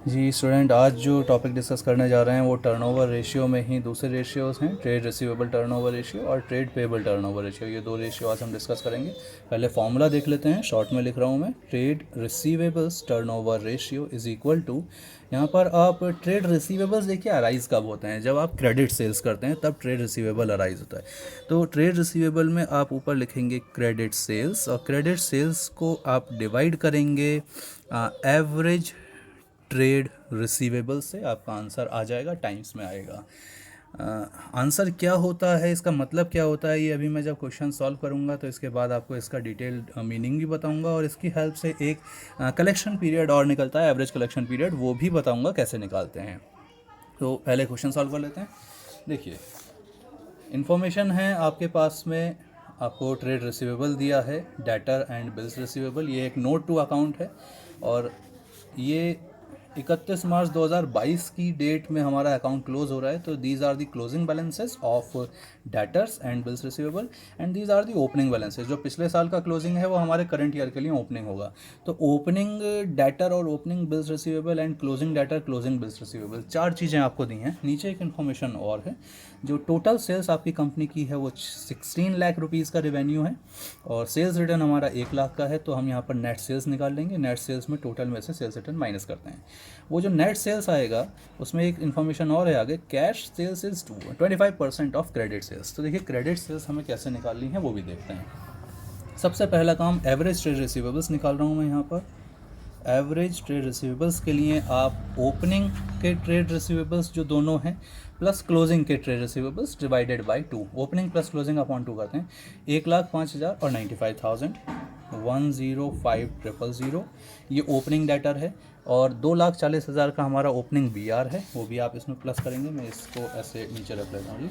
जी student, आज जो topic discuss करने जा रहे हैं वो टर्नओवर रेशियो में ही दूसरे रेशियोज हैं, ट्रेड रिसीवेबल टर्नओवर रेशियो और ट्रेड पेबल टर्नओवर रेशियो। ये दो रेशियो आज हम डिस्कस करेंगे। पहले फॉर्मूला देख लेते हैं, शॉर्ट में लिख रहा हूँ मैं। Trade receivables turnover ratio is equal to, यहाँ पर आप ट्रेड रिसीवेबल्स देखिए अराइज कब होते हैं, जब आप क्रेडिट सेल्स करते हैं तब ट्रेड रिसीवेबल अराइज होता है। तो ट्रेड रिसीवेबल में आप ऊपर लिखेंगे क्रेडिट सेल्स, और क्रेडिट सेल्स को आप डिवाइड करेंगे एवरेज ट्रेड रिसीवेबल से, आपका आंसर आ जाएगा, टाइम्स में आएगा। आंसर क्या होता है, इसका मतलब क्या होता है, ये अभी मैं जब क्वेश्चन सॉल्व करूंगा तो इसके बाद आपको इसका डिटेल मीनिंग भी बताऊंगा, और इसकी हेल्प से एक कलेक्शन पीरियड और निकलता है, एवरेज कलेक्शन पीरियड, वो भी बताऊंगा कैसे निकालते हैं। तो पहले क्वेश्चन सॉल्व कर लेते हैं। देखिए, इन्फॉर्मेशन है आपके पास में, आपको ट्रेड रिसीवेबल दिया है, डेटर एंड बिल्स रिसीवेबल, ये एक नोट टू अकाउंट है, और ये 31 मार्च 2022 की डेट में हमारा अकाउंट क्लोज हो रहा है। तो these are the closing balances of debtors and bills receivable, and these are the opening balances. जो पिछले साल का क्लोजिंग है वो हमारे करंट ईयर के लिए ओपनिंग होगा। तो ओपनिंग डेटर और opening bills receivable and closing debtor closing bills receivable, चार चीज़ें आपको दी हैं। नीचे एक इन्फॉर्मेशन और है, जो टोटल सेल्स आपकी कंपनी की है वो 16 लाख रुपीज़ का रेवेन्यू है, और सेल्स रिटर्न हमारा 1 लाख का है। तो हम यहाँ पर नेट सेल्स निकाल लेंगे। नेट सेल्स में टोटल में से सेल्स रिटर्न माइनस करते हैं। वो जो नेट सेल्स आएगा उसमें एक इन्फॉर्मेशन और है आगे, cash sales is 25% of credit sales. तो देखिए क्रेडिट सेल्स हमें कैसे निकालनी है वो भी देखते हैं। सबसे पहला काम, एवरेज ट्रेड रिसीवेबल्स निकाल रहा हूँ मैं यहाँ पर। एवरेज ट्रेड रिसीवेबल्स के लिए आप ओपनिंग के ट्रेड रिसीवेबल्स जो दोनों हैं प्लस क्लोजिंग के trade receivables divided by 2, opening plus closing upon 2 करते हैं। 1,05,000 और 95,000, 105,000 ये ओपनिंग डेटर है, और 2,40,000 का हमारा ओपनिंग बी आर है, वो भी आप इसमें प्लस करेंगे। मैं इसको ऐसे नीचे रख लेता हूँ जी।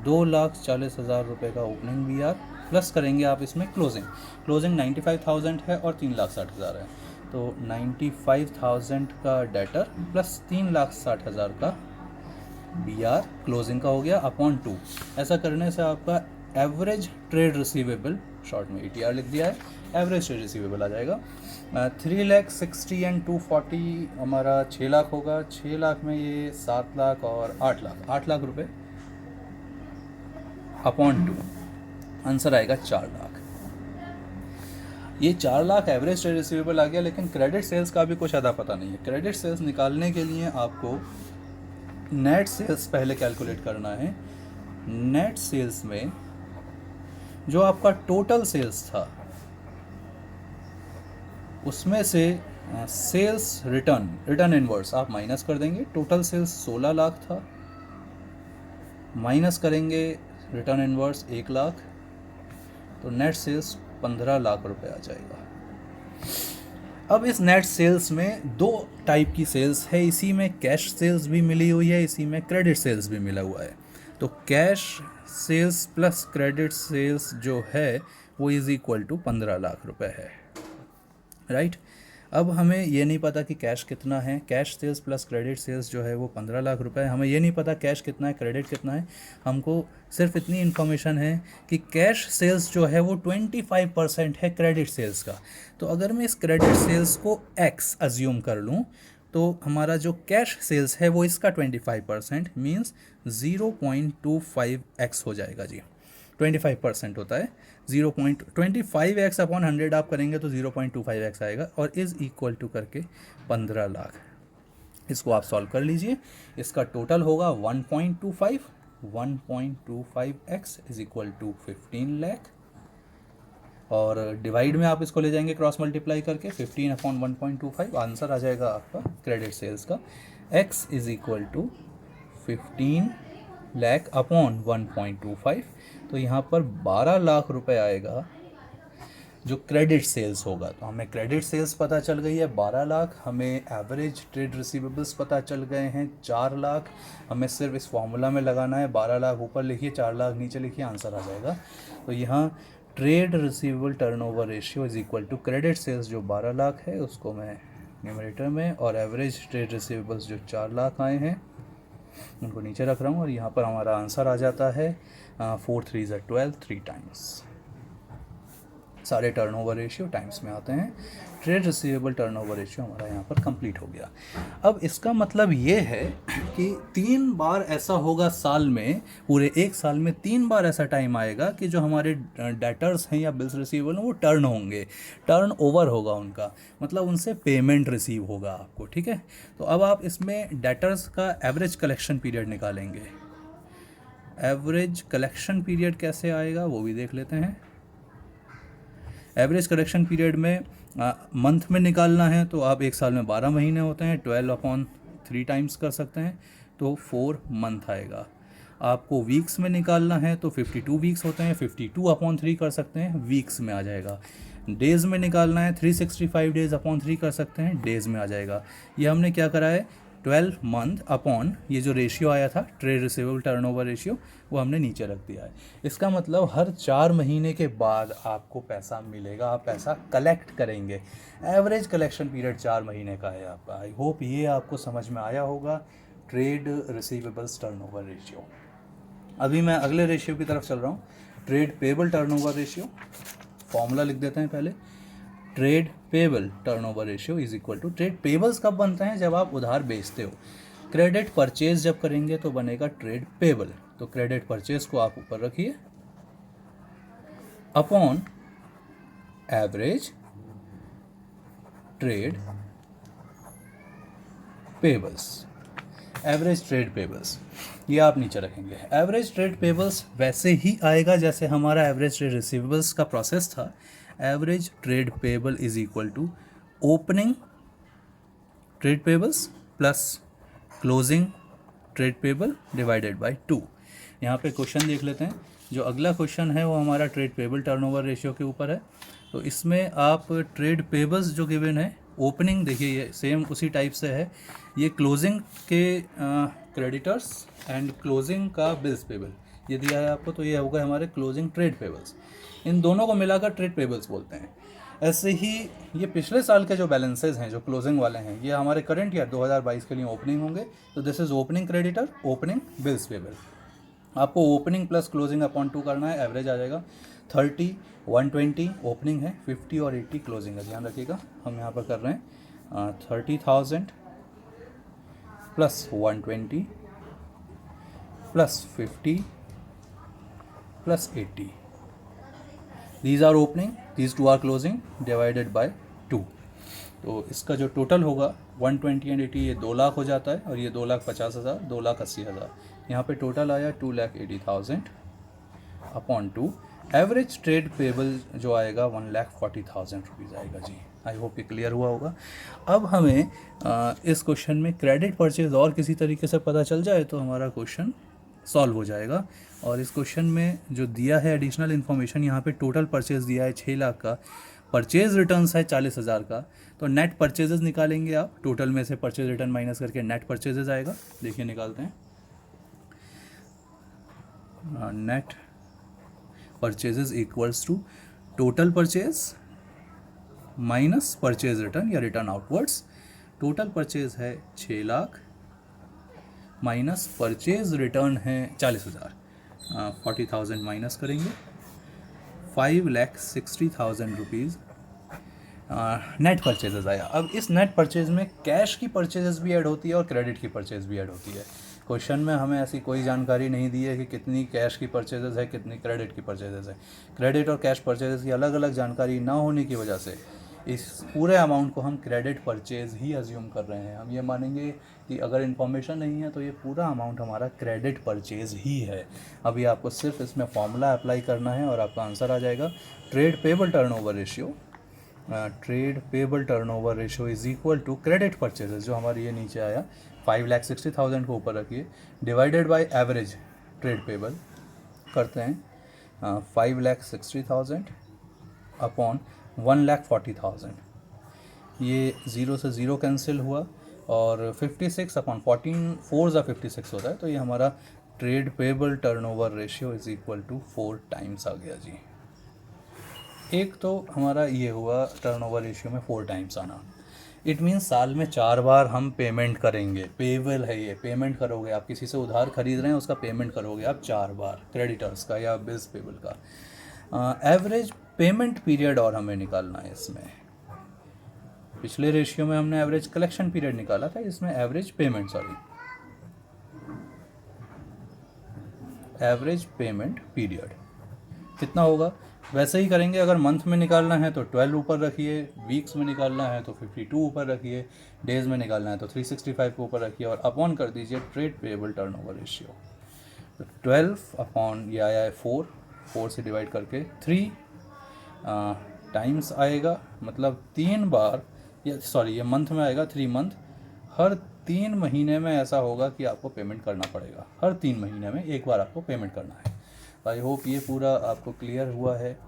2,40,000 रुपये का ओपनिंग बी आर प्लस करेंगे आप इसमें क्लोजिंग। क्लोजिंग 95,000 है और 3,60,000 है। तो 95,000 का डेटर प्लस 3,60,000 का बी आर क्लोजिंग का हो गया अपॉन 2। ऐसा करने से आपका एवरेज ट्रेड रिसीवेबल, शॉर्ट में ETR लिख दिया है, एवरेज ट्रेड रिसीवेबल आ जाएगा 3,60,000 एंड 240, हमारा 6 लाख होगा। 6 लाख में ये 7 लाख और 8 लाख, 8 लाख रुपये अपॉन 2, आंसर आएगा 4 लाख। ये 4 लाख एवरेज ट्रेड रिसीवेबल आ गया, लेकिन क्रेडिट सेल्स का भी कुछ अदा पता नहीं है। क्रेडिट सेल्स निकालने के लिए आपको नेट सेल्स पहले कैलकुलेट करना है। नेट सेल्स में जो आपका टोटल सेल्स था उसमें से सेल्स रिटर्न इनवर्स आप माइनस कर देंगे। टोटल सेल्स 16 लाख था, माइनस करेंगे रिटर्न इनवर्स 1 लाख, तो नेट सेल्स 15 लाख रुपए आ जाएगा। अब इस नेट सेल्स में दो टाइप की सेल्स है, इसी में कैश सेल्स भी मिली हुई है, इसी में क्रेडिट सेल्स भी मिला हुआ है। तो cash sales plus credit sales जो है वो इज इक्वल टू 15 लाख रुपए है, राइट। अब हमें ये नहीं पता कि कैश कितना है, cash sales plus credit sales जो है वो 15 लाख रुपए है। हमें ये नहीं पता कैश कितना है, क्रेडिट कितना है। हमको सिर्फ इतनी इन्फॉर्मेशन है कि कैश सेल्स जो है वो 25% है क्रेडिट सेल्स का। तो अगर मैं इस क्रेडिट सेल्स को x अज्यूम कर लूँ तो हमारा जो कैश सेल्स है वो इसका 25% मीन्स 0.25x हो जाएगा जी। 25% होता है, 0.25x अपॉन 100 आप करेंगे तो 0.25x आएगा, और इज़ इक्वल टू करके 15 लाख। इसको आप सॉल्व कर लीजिए, इसका टोटल होगा 1.25, 1.25x is equal to 15 lakh, और डिवाइड में आप इसको ले जाएंगे क्रॉस मल्टीप्लाई करके, 15 अपॉन 1.25, आंसर आ जाएगा आपका क्रेडिट सेल्स का x is equal to 15 lakh upon 1.25। तो यहाँ पर 12 लाख रुपए आएगा जो क्रेडिट सेल्स होगा। तो हमें क्रेडिट सेल्स पता चल गई है 12 लाख, हमें एवरेज ट्रेड रिसीवेबल्स पता चल गए हैं 4 लाख। हमें सिर्फ इस फॉर्मूला में लगाना है, 12 लाख ऊपर लिखिए, 4 लाख नीचे लिखिए, आंसर आ जाएगा। तो यहाँ trade receivable turnover ratio is equal to credit sales जो 12 लाख है उसको मैं न्यूमरेटर में, और एवरेज ट्रेड रिसीवेबल्स जो 4 लाख आए हैं उनको नीचे रख रहा हूँ, और यहाँ पर हमारा आंसर आ जाता है 4 3 12, 3 टाइम्स। सारे टर्नओवर रेशियो टाइम्स में आते हैं। ट्रेड रिसीवेबल टर्नओवर रेशियो हमारा यहाँ पर कंप्लीट हो गया। अब इसका मतलब ये है कि 3 बार ऐसा होगा साल में, पूरे एक साल में 3 बार ऐसा टाइम आएगा कि जो हमारे डेटर्स हैं या बिल्स रिसीवेबल हैं वो टर्न होंगे, टर्न ओवर होगा उनका, मतलब उनसे पेमेंट रिसीव होगा आपको। ठीक है, तो अब आप इसमें डेटर्स का एवरेज कलेक्शन पीरियड निकालेंगे। एवरेज कलेक्शन पीरियड कैसे आएगा वो भी देख लेते हैं। एवरेज कलेक्शन पीरियड में मंथ में निकालना है तो आप एक साल में 12 महीने होते हैं, 12/3 टाइम्स कर सकते हैं तो 4 मंथ आएगा। आपको वीक्स में निकालना है तो 52 वीक्स होते हैं, 52/3 कर सकते हैं, वीक्स में आ जाएगा। डेज़ में निकालना है 365 डेज अपॉन 3 कर सकते हैं, डेज़ में आ जाएगा। ये हमने क्या करा है, 12 मंथ अपॉन ये जो रेशियो आया था ट्रेड रिसीवेबल टर्नओवर रेशियो, वो हमने नीचे रख दिया है। इसका मतलब हर 4 महीने के बाद आपको पैसा मिलेगा, आप पैसा कलेक्ट करेंगे। एवरेज कलेक्शन पीरियड 4 महीने का है आपका। आई होप ये आपको समझ में आया होगा, ट्रेड रिसीवेबल्स टर्नओवर रेशियो। अभी मैं अगले रेशियो की तरफ चल रहा हूँ, trade payable turnover ratio. Formula लिख देते हैं पहले। Trade payable turnover ratio is equal to, trade payables कब बनते हैं, जब आप उधार बेचते हो। क्रेडिट परचेज जब करेंगे तो बनेगा ट्रेड पेबल। तो क्रेडिट परचेज को आप ऊपर रखिए upon average trade payables. Average trade payables ये आप नीचे रखेंगे। एवरेज ट्रेड पेबल्स वैसे ही आएगा जैसे हमारा एवरेज ट्रेड रिसीवेबल्स का प्रोसेस था। Average trade payable is equal to opening trade payables plus closing trade payable divided by 2। यहाँ पे क्वेश्चन देख लेते हैं। जो अगला क्वेश्चन है वो हमारा ट्रेड पेबल टर्नओवर रेशियो के ऊपर है। तो इसमें आप ट्रेड पेबल्स जो गिवन है, ओपनिंग देखिए ये सेम उसी टाइप से है, ये क्लोजिंग के क्रेडिटर्स एंड क्लोजिंग का बिल्स पेबल ये दिया है आपको, तो ये होगा हमारे क्लोजिंग ट्रेड पेबल्स। इन दोनों को मिलाकर ट्रेड पेबल्स बोलते हैं। ऐसे ही ये पिछले साल के जो बैलेंसेज हैं, जो क्लोजिंग वाले हैं, ये हमारे करंट ईयर 2022 के लिए ओपनिंग होंगे। तो this is opening creditor, opening bills payable. आपको ओपनिंग प्लस क्लोजिंग अपॉन 2 करना है, एवरेज आ जाएगा 30, 120 ओपनिंग है, 50 और 80 क्लोजिंग है। ध्यान रखिएगा, हम यहाँ पर कर रहे हैं 30,000 plus 120 plus 50 plus 80। These are opening, these two are closing divided by 2। तो इसका जो टोटल होगा 120 एंड 80, ये 2 लाख हो जाता है, और ये 2,50,000, 2,80,000। यहाँ पे टोटल आया 2,80,000 अपॉन 2। एवरेज ट्रेड पेबल जो आएगा 1,40,000 रुपीज़ आएगा जी। आई होप ये क्लियर हुआ होगा। अब हमें इस क्वेश्चन में क्रेडिट परचेज और किसी तरीके से पता चल जाए तो हमारा क्वेश्चन सॉल्व हो जाएगा। और इस क्वेश्चन में जो दिया है एडिशनल इन्फॉर्मेशन, यहाँ पे टोटल परचेज दिया है 6 लाख का, परचेज रिटर्न्स है 40,000 का। तो नेट परचेजेस निकालेंगे आप, टोटल में से परचेज रिटर्न माइनस करके नेट परचेजेस आएगा। देखिए निकालते हैं, net purchases equals to total purchase minus purchase return या रिटर्न आउटवर्ड्स। टोटल परचेज है 6 लाख माइनस परचेज रिटर्न है 40,000, 40,000 माइनस करेंगे, 5,60,000 रुपीज़ नेट परचेजेस आया। अब इस नेट परचेज में कैश की परचेजेस भी ऐड होती है और क्रेडिट की परचेज भी ऐड होती है। क्वेश्चन में हमें ऐसी कोई जानकारी नहीं दी है कि कितनी कैश की परचेजेस है, कितनी क्रेडिट की परचेजेस है। क्रेडिट और कैश परचेजेस की अलग अलग जानकारी ना होने की वजह से इस पूरे अमाउंट को हम क्रेडिट परचेज ही अज्यूम कर रहे हैं। हम ये मानेंगे कि अगर इन्फॉर्मेशन नहीं है तो ये पूरा अमाउंट हमारा क्रेडिट परचेज ही है। अभी आपको सिर्फ इसमें फॉर्मूला अप्लाई करना है और आपका आंसर आ जाएगा। Trade payable turnover ratio, trade payable turnover ratio is equal to credit purchases, जो हमारे ये नीचे आया 5,60,000 को ऊपर रखिए, divided by average trade payable करते हैं 5,60,000 अपॉन 1,40,000। ये 0 से 0 कैंसिल हुआ और 56 अपॉन 14, 4 ज़ा 56 होता है। तो ये हमारा trade payable turnover ratio is equal to 4 times आ गया जी। एक तो हमारा ये हुआ टर्नओवर रेशियो में 4 टाइम्स आना। इट मीन्स साल में 4 बार हम पेमेंट करेंगे। पेबल है ये, पेमेंट करोगे आप, किसी से उधार खरीद रहे हैं उसका पेमेंट करोगे आप 4 बार, क्रेडिटर्स का या बिल्स पेबल का। एवरेज पेमेंट पीरियड और हमें निकालना है इसमें। पिछले रेशियो में हमने एवरेज कलेक्शन पीरियड निकाला था, इसमें एवरेज पेमेंट पीरियड कितना होगा। वैसे ही करेंगे, अगर मंथ में निकालना है तो 12 ऊपर रखिए, वीक्स में निकालना है तो 52 ऊपर रखिए, डेज में निकालना है तो 365 के ऊपर रखिए और अपॉन कर दीजिए ट्रेड पेएबल टर्नओवर रेशियो। तो 12 अपॉन ये आया है 4 से डिवाइड करके 3 टाइम्स आएगा, मतलब 3 बार, ये मंथ में आएगा 3 मंथ। हर 3 महीने में ऐसा होगा कि आपको पेमेंट करना पड़ेगा, हर 3 महीने में एक बार आपको पेमेंट करना है। आई होप ये पूरा आपको क्लियर हुआ है।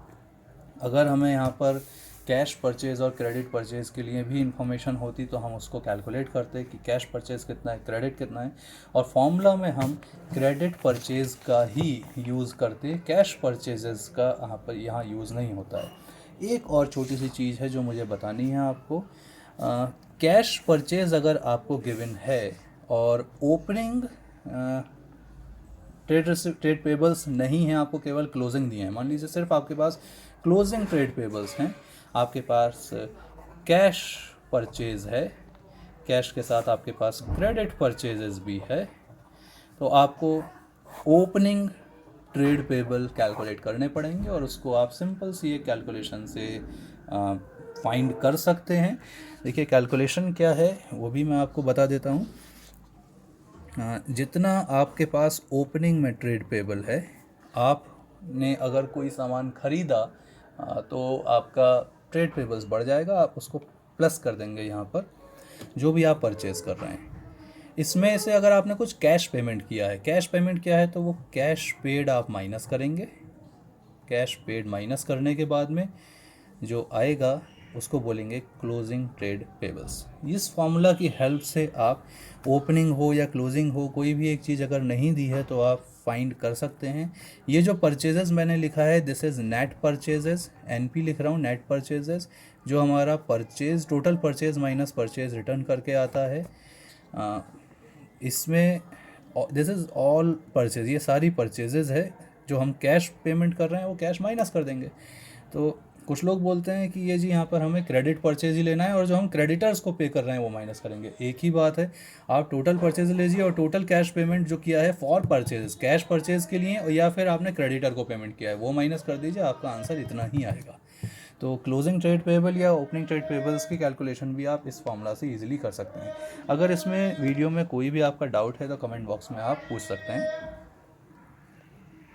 अगर हमें यहाँ पर कैश परचेज़ और क्रेडिट परचेज़ के लिए भी इंफॉर्मेशन होती तो हम उसको कैलकुलेट करते कि कैश परचेज़ कितना है, क्रेडिट कितना है, और फॉर्मूला में हम क्रेडिट परचेज़ का ही यूज़ करते, कैश परचेजेस का यहाँ यूज़ नहीं होता है। एक और छोटी सी चीज़ है जो मुझे बतानी है आपको। कैश परचेज़ अगर आपको गिवन है और ओपनिंग ट्रेड पेबल्स नहीं हैं, आपको केवल क्लोजिंग दिए हैं, मान लीजिए सिर्फ आपके पास क्लोजिंग ट्रेड पेबल्स हैं, आपके पास कैश परचेज़ है, कैश के साथ आपके पास क्रेडिट परचेजेस भी है, तो आपको ओपनिंग ट्रेड पेबल कैलकुलेट करने पड़ेंगे और उसको आप सिंपल सी एक कैलकुलेशन से फाइंड कर सकते हैं। देखिए कैलकुलेशन क्या है वो भी मैं आपको बता देता हूँ। जितना आपके पास ओपनिंग में ट्रेड पेबल है, आपने अगर कोई सामान ख़रीदा तो आपका ट्रेड पेबल्स बढ़ जाएगा, आप उसको प्लस कर देंगे यहाँ पर जो भी आप परचेज़ कर रहे हैं। इसमें से अगर आपने कुछ कैश पेमेंट किया है, कैश पेमेंट किया है तो वो कैश पेड आप माइनस करेंगे, कैश पेड माइनस करने के बाद में जो आएगा उसको बोलेंगे क्लोजिंग ट्रेड पेबल्स। इस फॉर्मूला की हेल्प से आप ओपनिंग हो या क्लोजिंग हो, कोई भी एक चीज़ अगर नहीं दी है तो आप फाइंड कर सकते हैं। ये जो परचेजेस मैंने लिखा है this is net purchases, NP लिख रहा हूँ, नेट परचेजेस, जो हमारा purchase total purchase minus purchase return करके आता है। इसमें दिस इज़ ऑल परचेज, ये सारी परचेजेस है, जो हम कैश पेमेंट कर रहे हैं वो कैश माइनस कर देंगे। तो कुछ लोग बोलते हैं कि ये जी यहाँ पर हमें क्रेडिट परचेज ही लेना है और जो हम क्रेडिटर्स को पे कर रहे हैं वो माइनस करेंगे। एक ही बात है, आप टोटल परचेज लीजिए और टोटल कैश पेमेंट जो किया है फॉर परचेज, कैश परचेज के लिए, या फिर आपने क्रेडिटर को पेमेंट किया है वो माइनस कर दीजिए, आपका आंसर इतना ही आएगा। तो क्लोजिंग ट्रेड पेबल या ओपनिंग ट्रेड पेबल्स की कैलकुलेशन भी आप इस फॉर्मूला से इजीली कर सकते हैं। अगर इसमें वीडियो में कोई भी आपका डाउट है तो कमेंट बॉक्स में आप पूछ सकते हैं।